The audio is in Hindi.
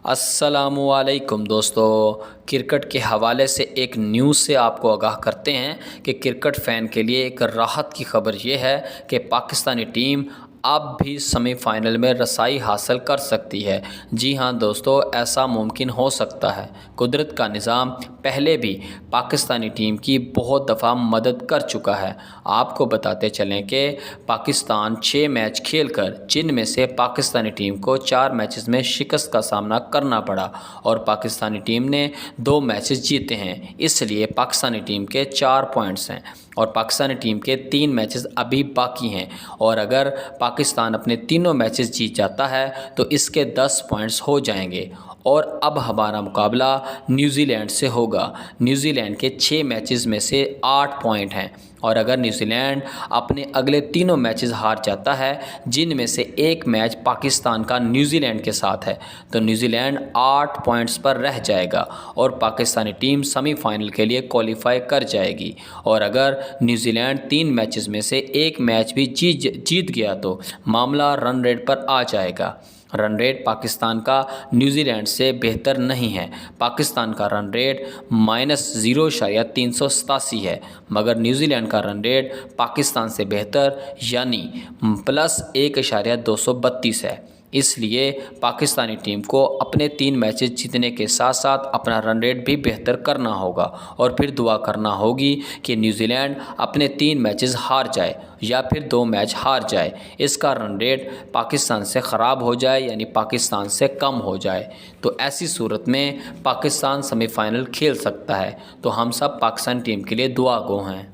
अस्सलामुअलैकुम दोस्तों, क्रिकेट के हवाले से एक न्यूज़ से आपको आगाह करते हैं कि क्रिकेट फ़ैन के लिए एक राहत की खबर ये है कि पाकिस्तानी टीम अब भी सेमीफाइनल में रसाई हासिल कर सकती है। जी हाँ दोस्तों, ऐसा मुमकिन हो सकता है। कुदरत का निज़ाम पहले भी पाकिस्तानी टीम की बहुत दफ़ा मदद कर चुका है। आपको बताते चलें कि पाकिस्तान 6 मैच खेलकर, जिनमें से पाकिस्तानी टीम को 4 मैचेस में शिकस्त का सामना करना पड़ा और पाकिस्तानी टीम ने 2 मैचेस जीते हैं। इसलिए पाकिस्तानी टीम के 4 पॉइंट्स हैं और पाकिस्तानी टीम के 3 मैचेस अभी बाकी हैं और अगर पाकिस्तान अपने तीनों मैचेस जीत जाता है तो इसके 10 पॉइंट्स हो जाएंगे। और अब हमारा मुकाबला न्यूजीलैंड से होगा। न्यूजीलैंड के 6 मैचेस में से 8 पॉइंट हैं और अगर न्यूजीलैंड अपने अगले तीनों मैचेस हार जाता है, जिनमें से एक मैच पाकिस्तान का न्यूजीलैंड के साथ है, तो न्यूजीलैंड 8 पॉइंट्स पर रह जाएगा और पाकिस्तानी टीम सेमीफाइनल के लिए क्वालिफाई कर जाएगी। और अगर न्यूजीलैंड 3 मैचेस में से एक मैच भी जीत गया तो मामला रन रेट पर आ जाएगा। रन रेट पाकिस्तान का न्यूजीलैंड से बेहतर नहीं है। पाकिस्तान का रन रेट -0.387 है, मगर न्यूजीलैंड का रन रेट पाकिस्तान से बेहतर यानी +1.232 है। इसलिए पाकिस्तानी टीम को अपने 3 मैचेस जीतने के साथ साथ अपना रन रेट भी बेहतर करना होगा और फिर दुआ करना होगी कि न्यूजीलैंड अपने 3 मैचेस हार जाए या फिर 2 मैच हार जाए, इसका रन रेट पाकिस्तान से ख़राब हो जाए यानी पाकिस्तान से कम हो जाए। तो ऐसी सूरत में पाकिस्तान सेमीफाइनल खेल सकता है। तो हम सब पाकिस्तान टीम के लिए दुआ गो हैं।